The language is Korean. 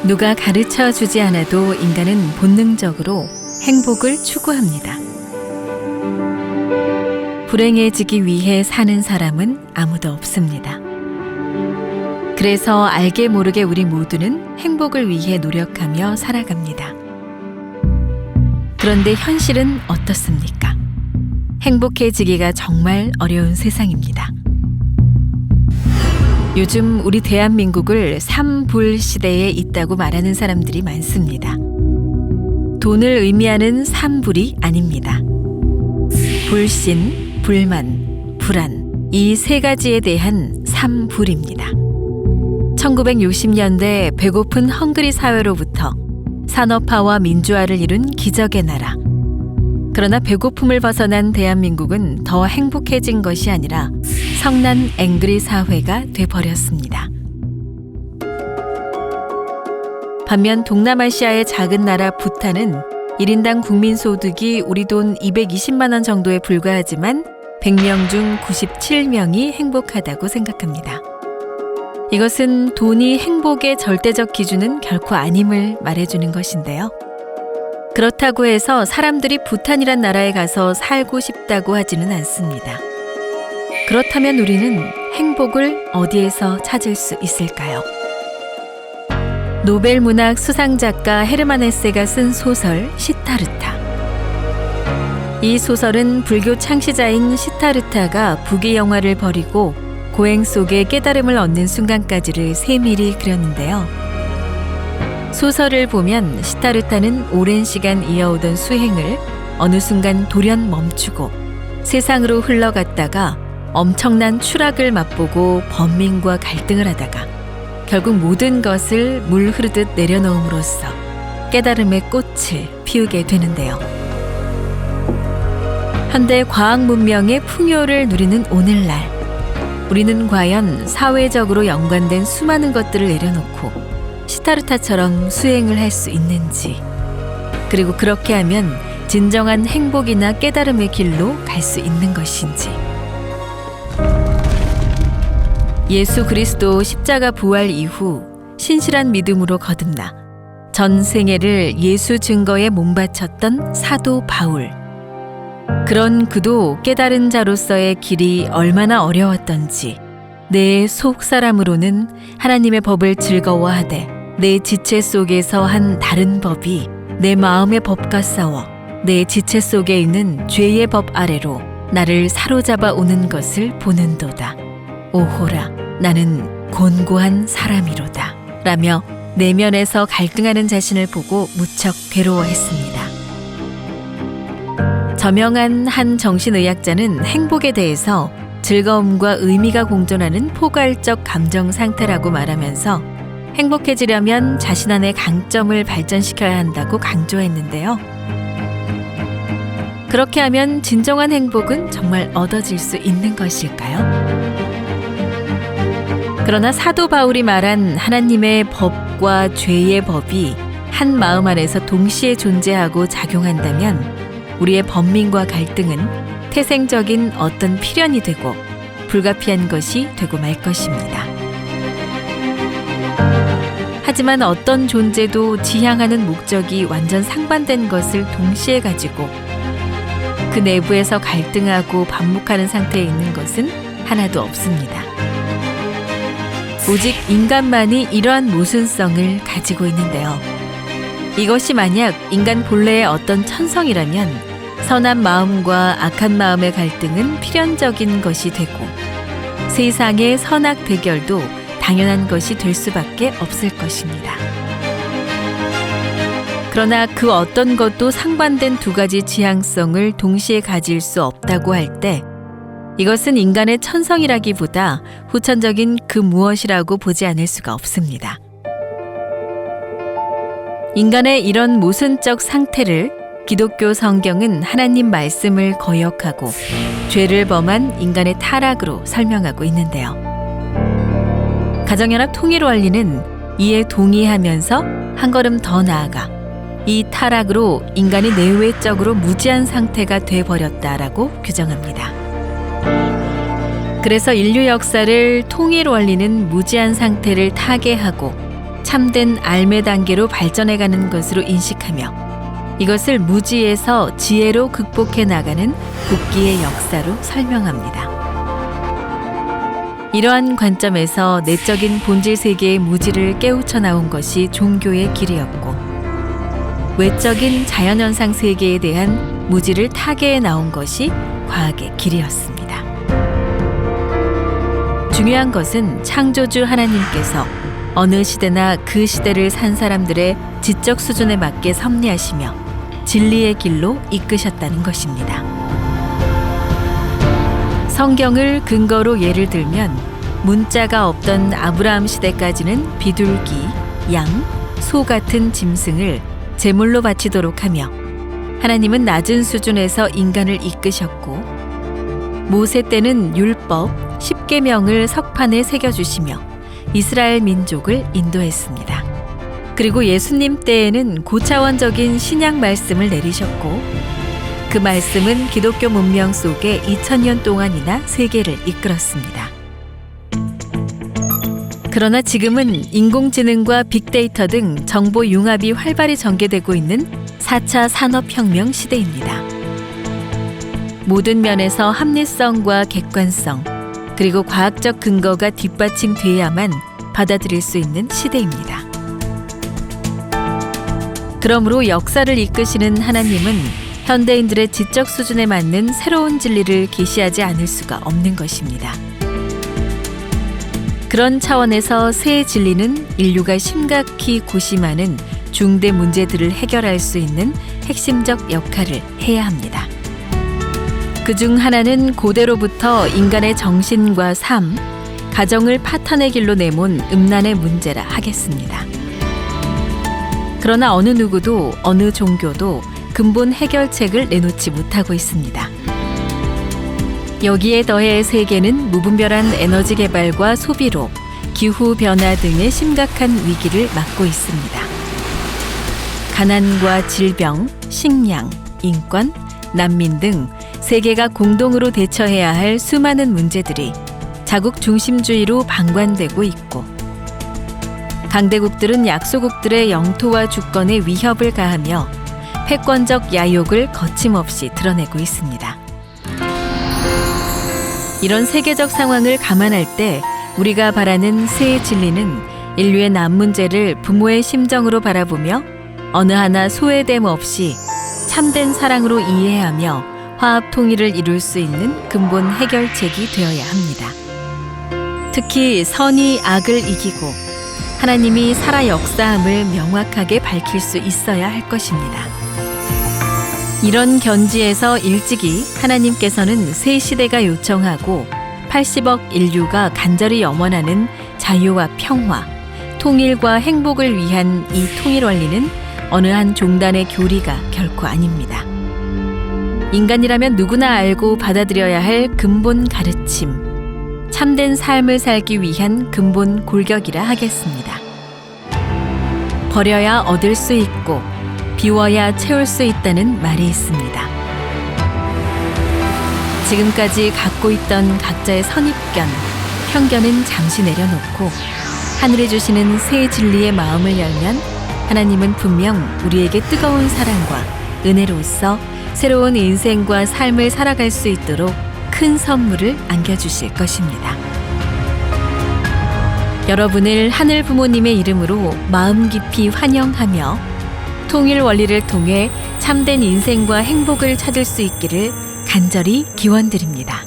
누가 가르쳐 주지 않아도 인간은 본능적으로 행복을 추구합니다. 불행해지기 위해 사는 사람은 아무도 없습니다. 그래서 알게 모르게 우리 모두는 행복을 위해 노력하며 살아갑니다. 그런데 현실은 어떻습니까? 행복해지기가 정말 어려운 세상입니다. 요즘 우리 대한민국을 삼불 시대에 있다고 말하는 사람들이 많습니다. 돈을 의미하는 삼불이 아닙니다. 불신, 불만, 불안, 이 세 가지에 대한 삼불입니다. 1960년대 배고픈 헝그리 사회로부터 산업화와 민주화를 이룬 기적의 나라. 그러나 배고픔을 벗어난 대한민국은 더 행복해진 것이 아니라 성난 앵그리 사회가 돼버렸습니다. 반면 동남아시아의 작은 나라 부탄은 1인당 국민소득이 우리 돈 220만 원 정도에 불과하지만 100명 중 97명이 행복하다고 생각합니다. 이것은 돈이 행복의 절대적 기준은 결코 아님을 말해주는 것인데요. 그렇다고 해서 사람들이 부탄이란 나라에 가서 살고 싶다고 하지는 않습니다. 그렇다면 우리는 행복을 어디에서 찾을 수 있을까요? 노벨 문학 수상작가 헤르만 헤세가 쓴 소설 시타르타. 이 소설은 불교 창시자인 시타르타가 부귀영화를 버리고 고행 속에 깨달음을 얻는 순간까지를 세밀히 그렸는데요. 소설을 보면 시타르타는 오랜 시간 이어오던 수행을 어느 순간 돌연 멈추고 세상으로 흘러갔다가 엄청난 추락을 맛보고 번민과 갈등을 하다가 결국 모든 것을 물 흐르듯 내려놓음으로써 깨달음의 꽃을 피우게 되는데요. 현대 과학 문명의 풍요를 누리는 오늘날, 우리는 과연 사회적으로 연관된 수많은 것들을 내려놓고 시타르타처럼 수행을 할 수 있는지, 그리고 그렇게 하면 진정한 행복이나 깨달음의 길로 갈 수 있는 것인지. 예수 그리스도 십자가 부활 이후 신실한 믿음으로 거듭나 전 생애를 예수 증거에 몸바쳤던 사도 바울. 그런 그도 깨달은 자로서의 길이 얼마나 어려웠던지, 내 속 사람으로는 하나님의 법을 즐거워하되 내 지체 속에서 한 다른 법이 내 마음의 법과 싸워 내 지체 속에 있는 죄의 법 아래로 나를 사로잡아 오는 것을 보는도다. 오호라, 나는 곤고한 사람이로다 라며 내면에서 갈등하는 자신을 보고 무척 괴로워했습니다. 저명한 한 정신의학자는 행복에 대해서 즐거움과 의미가 공존하는 포괄적 감정 상태라고 말하면서 행복해지려면 자신 안의 강점을 발전시켜야 한다고 강조했는데요. 그렇게 하면 진정한 행복은 정말 얻어질 수 있는 것일까요? 그러나 사도 바울이 말한 하나님의 법과 죄의 법이 한 마음 안에서 동시에 존재하고 작용한다면 우리의 번민과 갈등은 태생적인 어떤 필연이 되고 불가피한 것이 되고 말 것입니다. 하지만 어떤 존재도 지향하는 목적이 완전 상반된 것을 동시에 가지고 그 내부에서 갈등하고 반목하는 상태에 있는 것은 하나도 없습니다. 오직 인간만이 이러한 모순성을 가지고 있는데요. 이것이 만약 인간 본래의 어떤 천성이라면 선한 마음과 악한 마음의 갈등은 필연적인 것이 되고 세상의 선악 대결도 당연한 것이 될 수밖에 없을 것입니다. 그러나 그 어떤 것도 상반된 두 가지 지향성을 동시에 가질 수 없다고 할 때 이것은 인간의 천성이라기보다 후천적인 그 무엇이라고 보지 않을 수가 없습니다. 인간의 이런 모순적 상태를 기독교 성경은 하나님 말씀을 거역하고 죄를 범한 인간의 타락으로 설명하고 있는데요. 가정연합 통일 원리는 이에 동의하면서 한 걸음 더 나아가 이 타락으로 인간이 내외적으로 무지한 상태가 돼버렸다라고 규정합니다. 그래서 인류 역사를 통일 원리는 무지한 상태를 타개하고 참된 알매 단계로 발전해가는 것으로 인식하며 이것을 무지에서 지혜로 극복해 나가는 복귀의 역사로 설명합니다. 이러한 관점에서 내적인 본질 세계의 무지를 깨우쳐 나온 것이 종교의 길이었고 외적인 자연현상 세계에 대한 무지를 타개해 나온 것이 과학의 길이었습니다. 중요한 것은 창조주 하나님께서 어느 시대나 그 시대를 산 사람들의 지적 수준에 맞게 섭리하시며 진리의 길로 이끄셨다는 것입니다. 성경을 근거로 예를 들면 문자가 없던 아브라함 시대까지는 비둘기, 양, 소 같은 짐승을 제물로 바치도록 하며 하나님은 낮은 수준에서 인간을 이끄셨고 모세 때는 율법, 10계명을 석판에 새겨주시며 이스라엘 민족을 인도했습니다. 그리고 예수님 때에는 고차원적인 신약 말씀을 내리셨고 그 말씀은 기독교 문명 속에 2000년 동안이나 세계를 이끌었습니다. 그러나 지금은 인공지능과 빅데이터 등 정보 융합이 활발히 전개되고 있는 4차 산업혁명 시대입니다. 모든 면에서 합리성과 객관성, 그리고 과학적 근거가 뒷받침돼야만 받아들일 수 있는 시대입니다. 그러므로 역사를 이끄시는 하나님은 현대인들의 지적 수준에 맞는 새로운 진리를 계시하지 않을 수가 없는 것입니다. 그런 차원에서 새 진리는 인류가 심각히 고심하는 중대 문제들을 해결할 수 있는 핵심적 역할을 해야 합니다. 그중 하나는 고대로부터 인간의 정신과 삶, 가정을 파탄의 길로 내몬 음란의 문제라 하겠습니다. 그러나 어느 누구도 어느 종교도 근본 해결책을 내놓지 못하고 있습니다. 여기에 더해 세계는 무분별한 에너지 개발과 소비로 기후변화 등의 심각한 위기를 맞고 있습니다. 가난과 질병, 식량, 인권, 난민 등 세계가 공동으로 대처해야 할 수많은 문제들이 자국 중심주의로 방관되고 있고 강대국들은 약소국들의 영토와 주권에 위협을 가하며 패권적 야욕을 거침없이 드러내고 있습니다. 이런 세계적 상황을 감안할 때 우리가 바라는 새 진리는 인류의 난 문제를 부모의 심정으로 바라보며 어느 하나 소외됨 없이 참된 사랑으로 이해하며 화합 통일을 이룰 수 있는 근본 해결책이 되어야 합니다. 특히 선이 악을 이기고 하나님이 살아 역사함을 명확하게 밝힐 수 있어야 할 것입니다. 이런 견지에서 일찍이 하나님께서는 새 시대가 요청하고 80억 인류가 간절히 염원하는 자유와 평화, 통일과 행복을 위한 이 통일 원리는 어느 한 종단의 교리가 결코 아닙니다. 인간이라면 누구나 알고 받아들여야 할 근본 가르침, 참된 삶을 살기 위한 근본 골격이라 하겠습니다. 버려야 얻을 수 있고 비워야 채울 수 있다는 말이 있습니다. 지금까지 갖고 있던 각자의 선입견, 편견은 잠시 내려놓고 하늘이 주시는 새 진리의 마음을 열면 하나님은 분명 우리에게 뜨거운 사랑과 은혜로서 새로운 인생과 삶을 살아갈 수 있도록 큰 선물을 안겨주실 것입니다. 여러분을 하늘 부모님의 이름으로 마음 깊이 환영하며 통일 원리를 통해 참된 인생과 행복을 찾을 수 있기를 간절히 기원드립니다.